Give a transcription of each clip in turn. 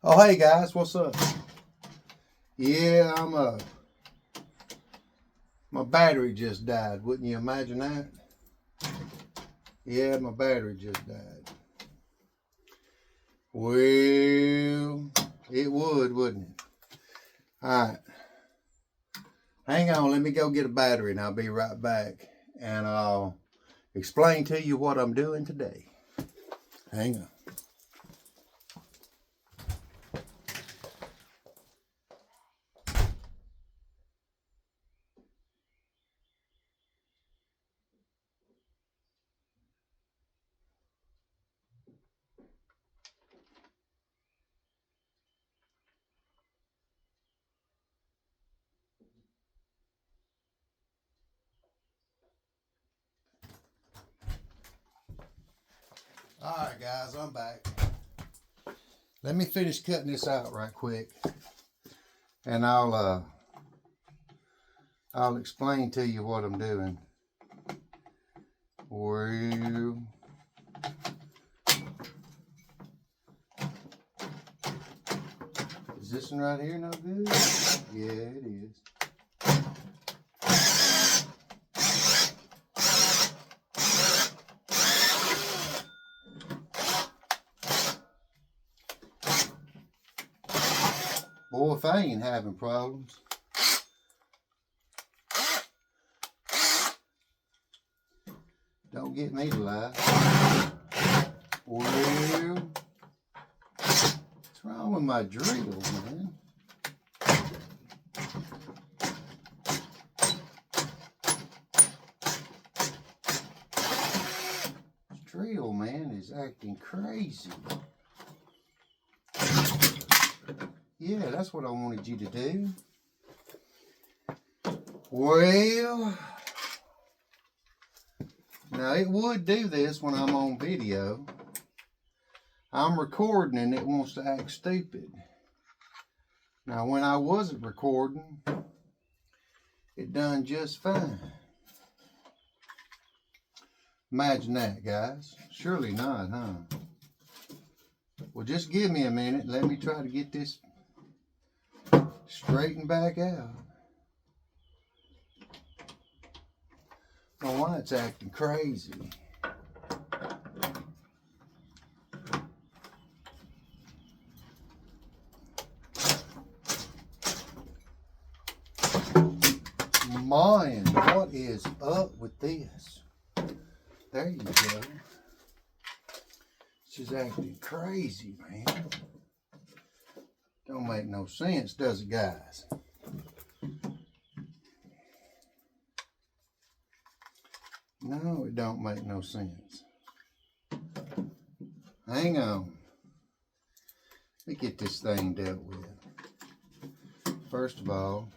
Oh, hey guys, what's up? Yeah, my battery just died. Wouldn't you imagine that? Yeah, my battery just died. Well, it would, wouldn't it? All right. Hang on, let me go get a battery and I'll be right back. And I'll explain to you what I'm doing today. Hang on. All right, guys, I'm back. Let me finish cutting this out right quick. And I'll explain to you what I'm doing. Well, is this one right here no good? Yeah, it is. Boy, if I ain't having problems. Don't get me to lie. Well, what's wrong with my drills, man? This drill, man, is acting crazy. Yeah, that's what I wanted you to do. Well, now it would do this when I'm on video. I'm recording and it wants to act stupid. Now, when I wasn't recording, it done just fine. Imagine that, guys. Surely not, huh? Well, just give me a minute. Let me try to get this straightened back out. Oh, why it's acting crazy. Man, what is up with this? There you go. This is acting crazy, man. Don't make no sense, does it, guys? No, it don't make no sense. Hang on. Let me get this thing dealt with. First of all,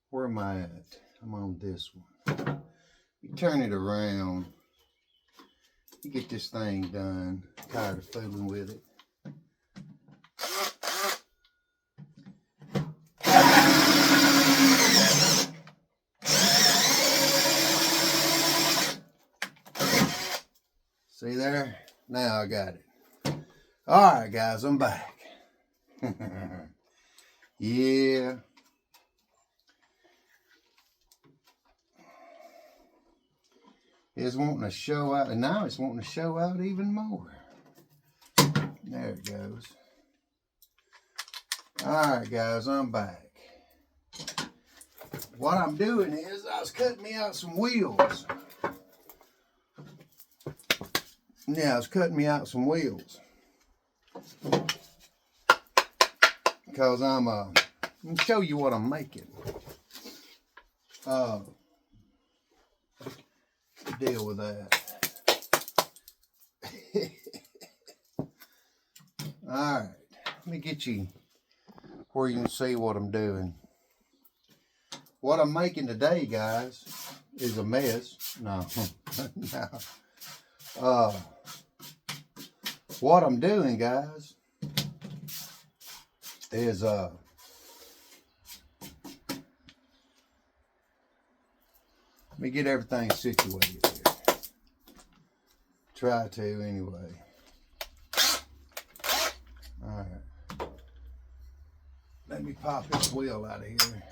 where am I at? I'm on this one. You turn it around. You get this thing done. I'm tired of fooling with it. See there? Now I got it. All right, guys, I'm back. Yeah. It's wanting to show out, and now it's wanting to show out even more. There it goes. All right, guys, I'm back. What I'm doing is I was cutting me out some wheels. Yeah, I was cutting me out some wheels. Because I'm going to show you what I'm making. Deal with that. Alright, let me get you where you can see what I'm doing. What I'm making today, guys, is a mess. No, no. What I'm doing, guys, is let me get everything situated here. Try to anyway. pop this wheel out of here.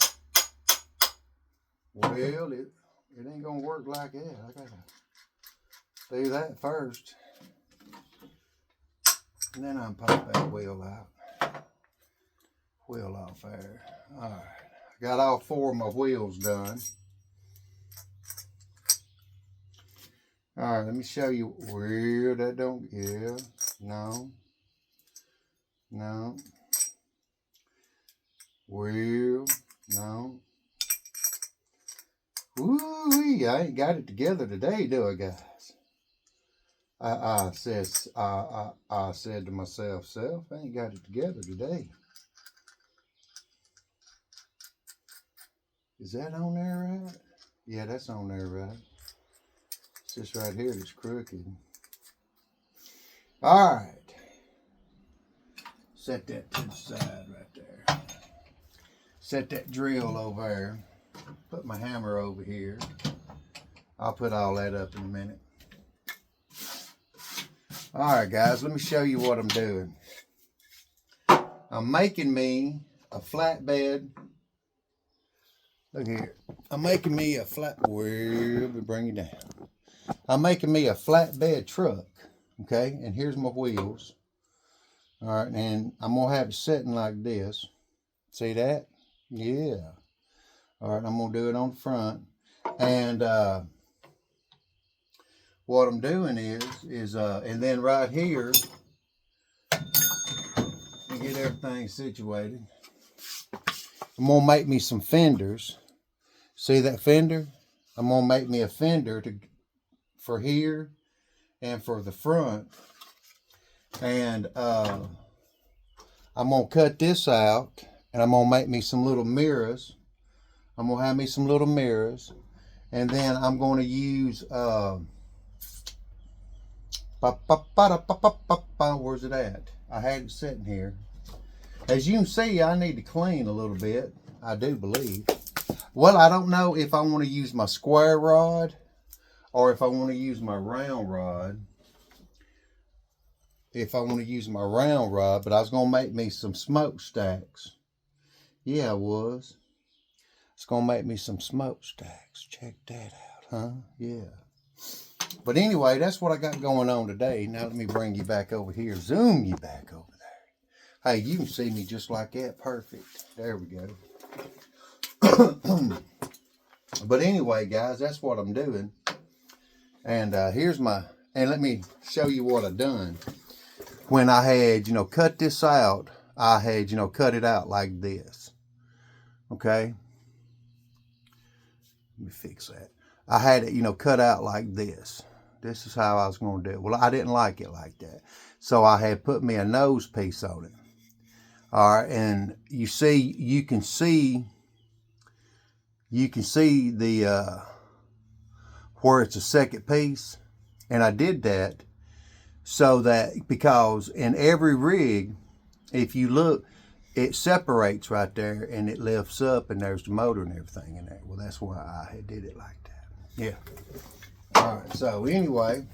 Well, it ain't gonna work like that. I gotta do that first. And then I'll pop that wheel out. Wheel off there. Alright. I got all 4 of my wheels done. Alright, let me show you where that don't, yeah, no. Wheel, no. Woo-wee, I ain't got it together today, do I, guys? I said to myself, I ain't got it together today. Is that on there right? Yeah, that's on there right. It's this right here that's crooked. All right. Set that to the side right there. Set that drill over there. Put my hammer over here. I'll put all that up in a minute. All right, guys, let me show you what I'm doing. I'm making me a flatbed. Look here. I'm making me a bring it down. I'm making me a flatbed truck. Okay, and here's my wheels. All right, and I'm gonna have it sitting like this. See that? Yeah. All right, I'm gonna do it on the front. And what I'm doing is and then right here, to get everything situated, I'm gonna make me some fenders. See that fender? I'm gonna make me a fender for here and for the front. And I'm gonna cut this out, and I'm gonna make me some little mirrors. I'm gonna have me some little mirrors, and then I'm gonna use where's it at? I had it sitting here. As you can see, I need to clean a little bit, I do believe. Well, I don't know if I want to use my square rod or if I want to use my round rod. But I was going to make me some smokestacks. Yeah, I was. It's going to make me some smokestacks. Check that out, huh? Yeah. But anyway, that's what I got going on today. Now let me bring you back over here. Zoom you back over there. Hey, you can see me just like that. Perfect. There we go. But anyway, guys, that's what I'm doing. And and let me show you what I done. When I had, cut this out, I had, cut it out like this. Okay. Let me fix that. I had it, cut out like this. This is how I was going to do it. Well, I didn't like it like that. So I had put me a nose piece on it. All right. And you can see the, where it's a second piece. And I did that so that, because in every rig, if you look, it separates right there and it lifts up and there's the motor and everything in there. Well, that's why I did it like that. Yeah. All right. So anyway,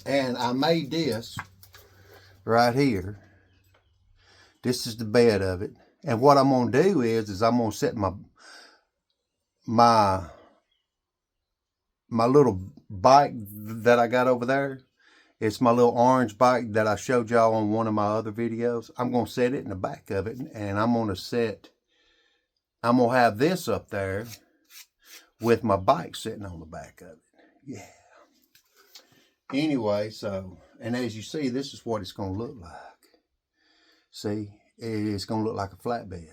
and I made this right here. This is the bed of it. And what I'm going to do is I'm going to set my little bike that I got over there. It's my little orange bike that I showed y'all on one of my other videos. I'm going to set it in the back of it, and I'm going to have this up there with my bike sitting on the back of it. Yeah. Anyway, so, and as you see, this is what it's going to look like. See, it's going to look like a flatbed.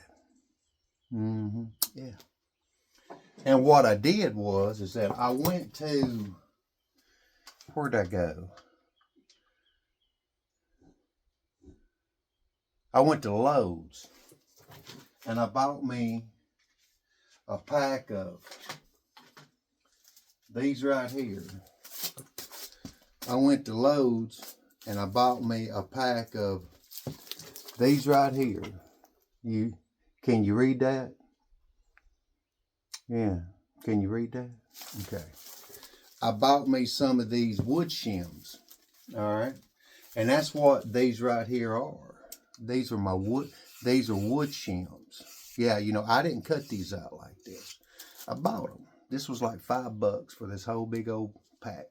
Yeah. And what I did is that I went to, where'd I go? I went to Lowe's and I bought me a pack of these right here. I went to Lowe's and I bought me a pack of these right here. Can you read that? Yeah. Can you read that? Okay. I bought me some of these wood shims. All right. And that's what these right here are. These are my wood. These are wood shims. Yeah, you know, I didn't cut these out like this. I bought them. This was like $5 for this whole big old pack.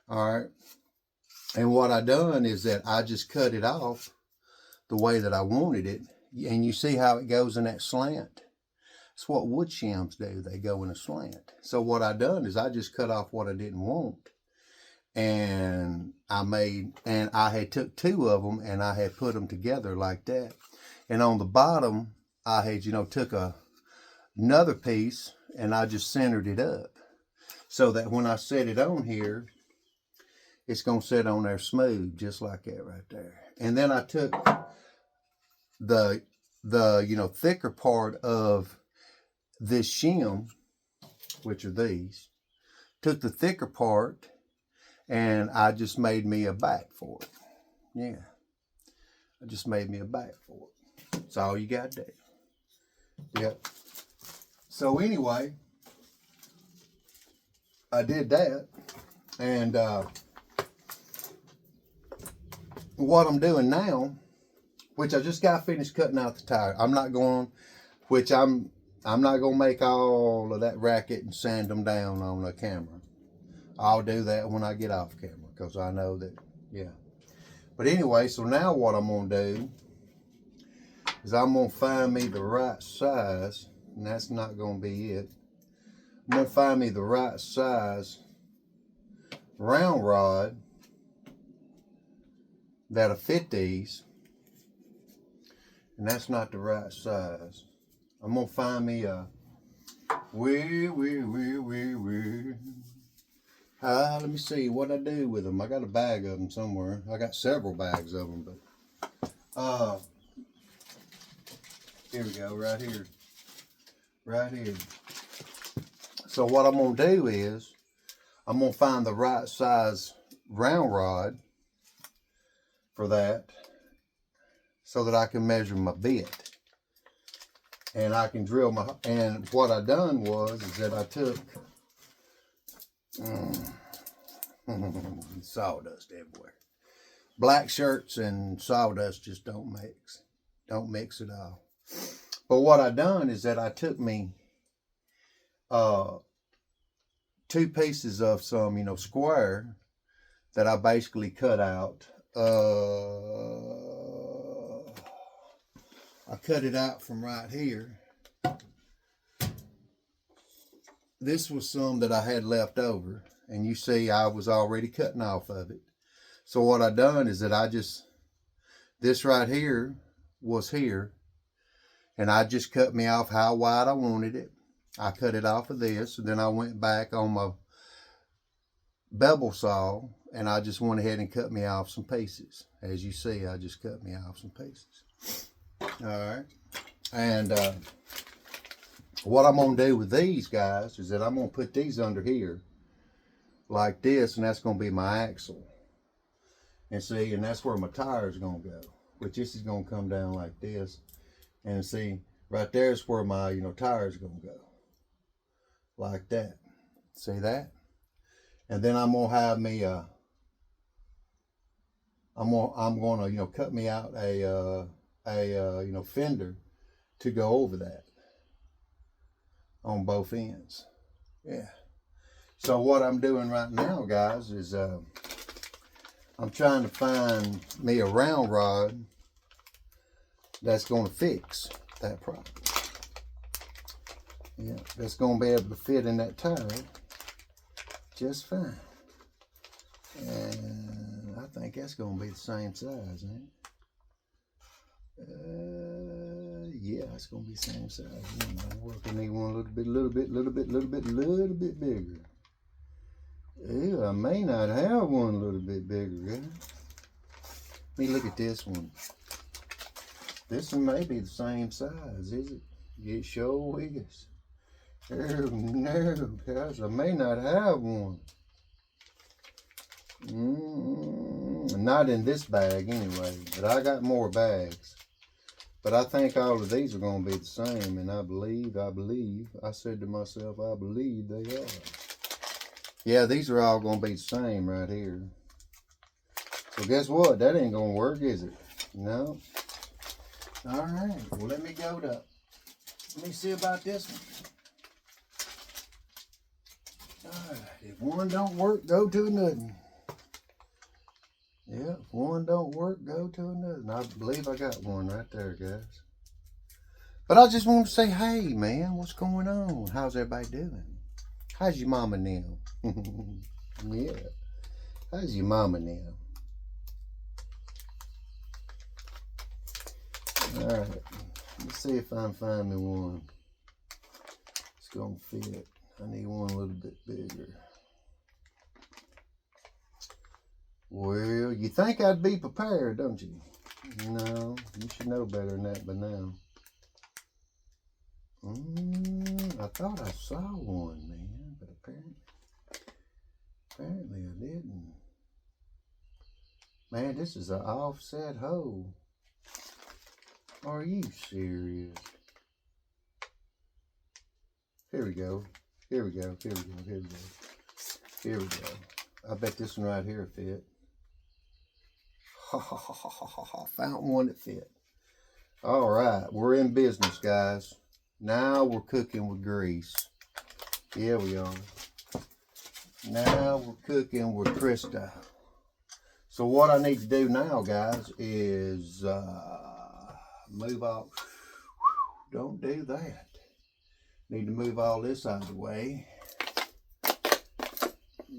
All right. And what I done is that I just cut it off the way that I wanted it. And you see how it goes in that slant? That's what wood shims do. They go in a slant. So what I done is I just cut off what I didn't want. And I had took 2 of them and I had put them together like that. And on the bottom, I had, you know, took another piece and I just centered it up. So that when I set it on here, it's going to sit on there smooth, just like that right there. And then I took the you know, thicker part of this shim, which are these, took the thicker part and I just made me a back for it. Yeah. I just made me a back for it. That's all you got to do. Yep. So anyway, I did that. And what I'm doing now, which I just got finished cutting out the tire. I'm not going to make all of that racket and sand them down on the camera. I'll do that when I get off camera because I know that, yeah. But anyway, so now what I'm going to do is I'm going to find me the right size, and that's not going to be it. I'm going to find me the right size round rod that'll fit these, and that's not the right size. I'm going to find me a let me see what I do with them. I got a bag of them somewhere. I got several bags of them, but here we go, right here. Right here. So what I'm going to do is I'm going to find the right size round rod for that so that I can measure my bit. And I can drill my, and what I done was is that I took sawdust everywhere. Black shirts and sawdust just don't mix at all. But what I done is that I took me 2 pieces of some, you know, square that I basically cut out. I cut it out from right here. This was some that I had left over, and you see I was already cutting off of it. So what I done is that this right here was here, and I just cut me off how wide I wanted it. I cut it off of this, and then I went back on my bevel saw, and I just went ahead and cut me off some pieces. As you see, I just cut me off some pieces. All right, and what I'm going to do with these guys is that I'm going to put these under here like this, and that's going to be my axle. And see, and that's where my tire is going to go, which this is going to come down like this. And see, right there is where my, you know, tire is going to go. Like that. See that? And then I'm going to have me, I'm going to, you know, cut me out a you know, fender to go over that on both ends. Yeah. So what I'm doing right now, guys, is I'm trying to find me a round rod that's going to fix that problem. Yeah, that's going to be able to fit in that tire just fine. And I think that's going to be the same size, ain't it? Yeah, it's going to be the same size. I'm working need one a little bit bigger. Yeah, I may not have one a little bit bigger, guys. Let me look at this one. This one may be the same size, is it? It sure is. Oh, no, guys, I may not have one. Not in this bag anyway, but I got more bags. But I think all of these are going to be the same, and I believe, I said to myself, I believe they are. Yeah, these are all going to be the same right here. So guess what? That ain't going to work, is it? No. All right, well, let me see about this one. All right, if one don't work, go to another. Yeah, if one don't work, go to another. And I believe I got one right there, guys. But I just want to say, hey, man, what's going on? How's everybody doing? How's your mama now? Yeah, how's your mama now? All right, let's see if I can find me one. It's gonna fit. I need one a little bit bigger. Well, you think I'd be prepared, don't you? No, you should know better than that by now. I thought I saw one, man, but apparently I didn't. Man, this is an offset hole. Are you serious? Here we go. Here we go. Here we go. Here we go. Here we go. I bet this one right here fit. Ha ha ha ha ha ha. Found one that fit. All right, we're in business, guys. Now we're cooking with grease. Yeah, we are. Now we're cooking with Crisco. So what I need to do now, guys, is move off. Don't do that. Need to move all this out of the way.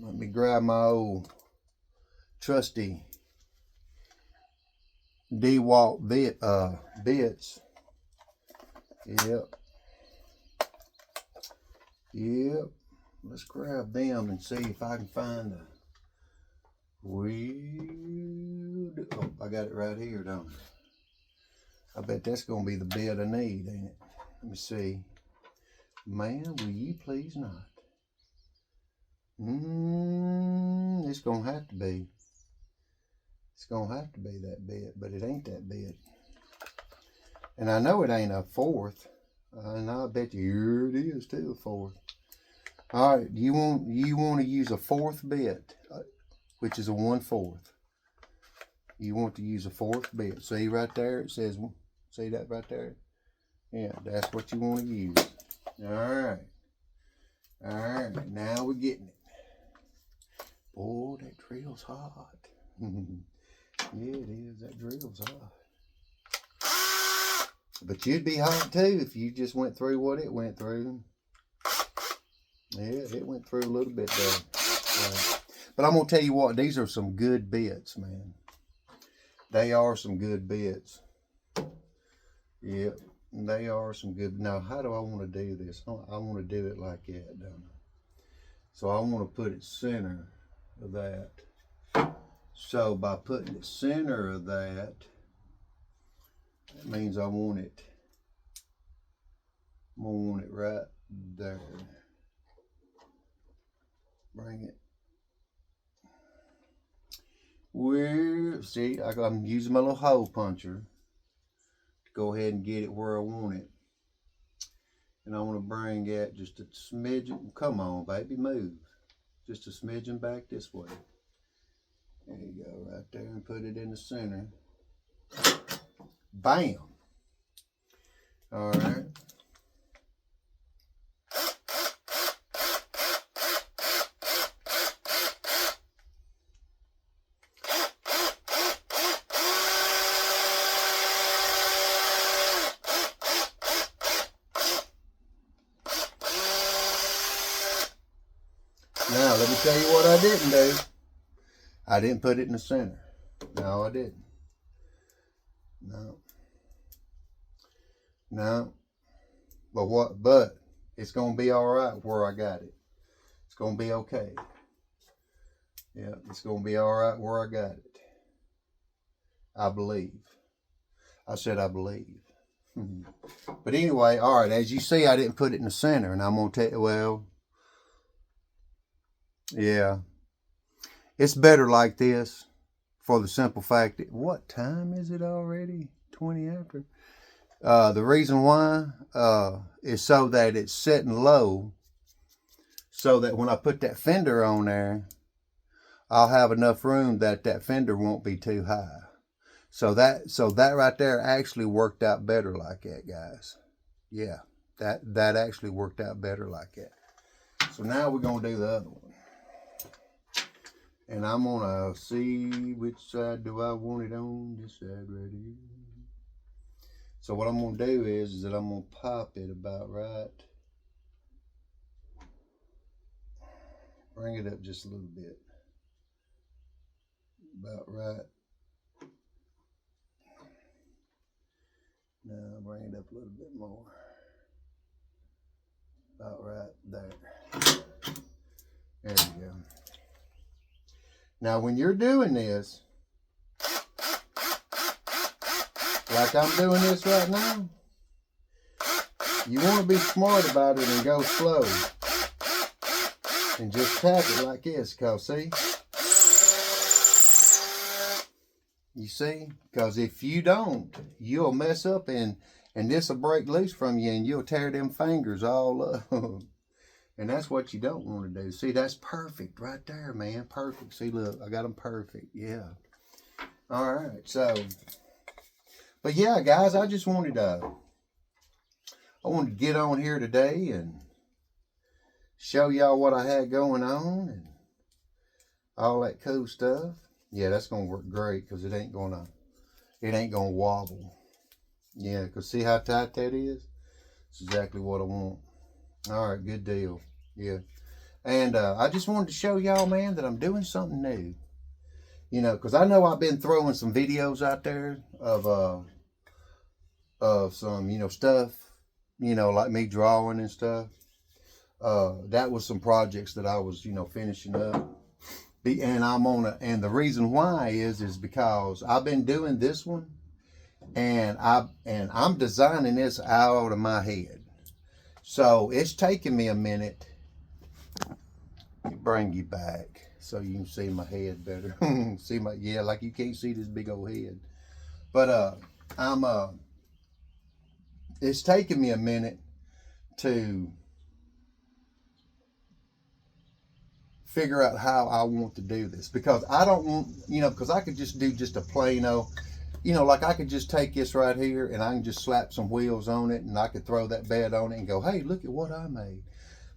Let me grab my old trusty DeWalt bits. Yep. Yep. Let's grab them and see if I can find a wheel. Oh, I got it right here, don't I? I bet that's going to be the bit I need, ain't it? Let me see. Man, will you please not? It's going to have to be. It's going to have to be that bit, but it ain't that bit. And I know it ain't a fourth. And I bet you here it is too, a fourth. All right, you want to use a fourth bit, which is a 1/4. You want to use a fourth bit. See right there, it says, see that right there? Yeah, that's what you want to use. All right. All right, now we're getting it. Boy, that drill's hot. Yeah, it is. That drill's hot. But you'd be hot too if you just went through what it went through. Yeah, it went through a little bit there. But I'm going to tell you what, these are some good bits, man. They are some good bits. Yep, they are some good. Now, how do I want to do this? I want to do it like that, don't I? So I want to put it center of that. So by putting it center of that, that means I want it. I'm going to want it right there. Bring it. Well, see, I'm using my little hole puncher to go ahead and get it where I want it. And I want to bring it just a smidgen. Come on, baby, move. Just a smidgen back this way. There you go, right there, and put it in the center. Bam. All right. Now, let me tell you what I didn't do. I didn't put it in the center. No, I didn't. No. No. But it's going to be all right where I got it. It's going to be okay. Yeah, it's going to be all right where I got it. I believe. I said I believe. But anyway, all right, as you see, I didn't put it in the center. And I'm going to tell you, well, yeah. It's better like this for the simple fact that, what time is it already? 20 after. The reason why is so that it's sitting low, so that when I put that fender on there, I'll have enough room that that fender won't be too high. So that right there actually worked out better like that, guys. Yeah, that actually worked out better like that. So now we're gonna do the other one. And I'm gonna see which side do I want it on. This side right here. So what I'm gonna do is that I'm gonna pop it about right. Bring it up just a little bit. About right. Now bring it up a little bit more. About right there. There we go. Now when you're doing this, like I'm doing this right now, you want to be smart about it and go slow. And just tap it like this, cause see? You see? Because if you don't, you'll mess up and this will break loose from you and you'll tear them fingers all up. And that's what you don't want to do. See, that's perfect right there, man. Perfect. See, look, I got them perfect. Yeah. All right. So, but yeah, guys, I just wanted to, get on here today and show y'all what I had going on and all that cool stuff. Yeah, that's going to work great because it ain't going to wobble. Yeah, because see how tight that is? It's exactly what I want. All right, good deal. Yeah. And I just wanted to show y'all, man, that I'm doing something new. You know, because I know I've been throwing some videos out there of some, you know, stuff, you know, like me drawing and stuff. That was some projects that I was, you know, finishing up. And the reason why is because I've been doing this one and I'm designing this out of my head. So it's taking me a minute to bring you back so you can see my head better. See my, yeah, like you can't see this big old head. But it's taking me a minute to figure out how I want to do this, because I don't want, you know, because I could just do just a plain old, you know, like I could just take this right here and I can just slap some wheels on it and I could throw that bed on it and go, hey, look at what I made.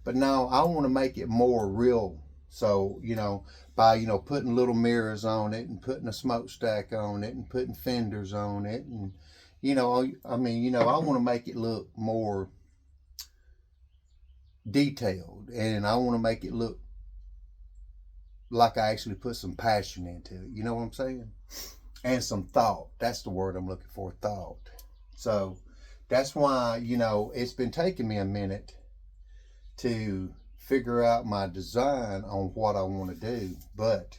But no, I want to make it more real. So, you know, by, you know, putting little mirrors on it and putting a smokestack on it and putting fenders on it. And, you know, I mean, you know, I want to make it look more detailed and I want to make it look like I actually put some passion into it. You know what I'm saying? And some thought. That's the word I'm looking for, thought. So that's why, you know, it's been taking me a minute to figure out my design on what I want to do. But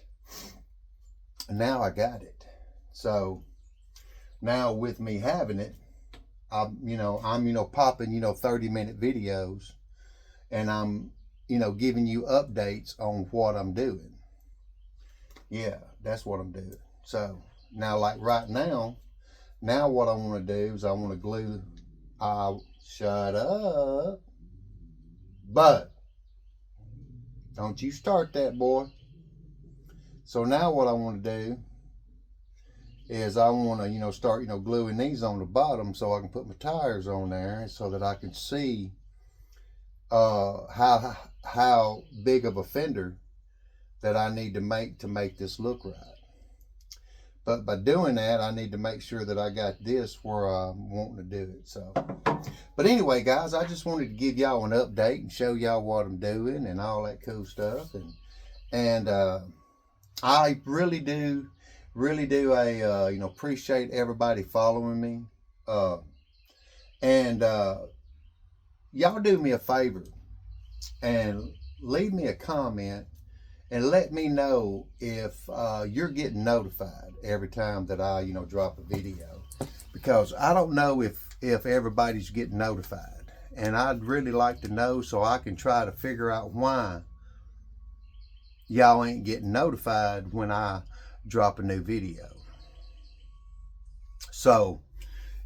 now I got it. So now with me having it, I'm popping, 30-minute videos and I'm, giving you updates on what I'm doing. Yeah, that's what I'm doing. So now, like right now what I want to do is I want to glue. Shut up. But don't you start that, boy. So now what I want to do is I want to, start, gluing these on the bottom so I can put my tires on there so that I can see how big of a fender that I need to make this look right. But by doing that, I need to make sure that I got this where I'm wanting to do it. So, but anyway, guys, I just wanted to give y'all an update and show y'all what I'm doing and all that cool stuff. And I really do appreciate everybody following me. And y'all do me a favor and leave me a comment and let me know if you're getting notified every time that I, drop a video, because I don't know if everybody's getting notified, and I'd really like to know so I can try to figure out why y'all ain't getting notified when I drop a new video. So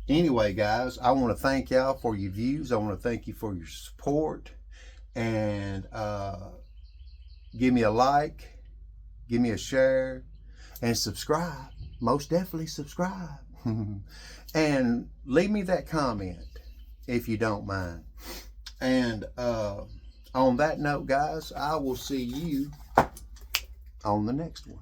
anyway, guys, I want to thank y'all for your views. I want to thank you for your support, and give me a like, give me a share, and subscribe. most definitely subscribe. And leave me that comment if you don't mind. And on that note, guys, I will see you on the next one.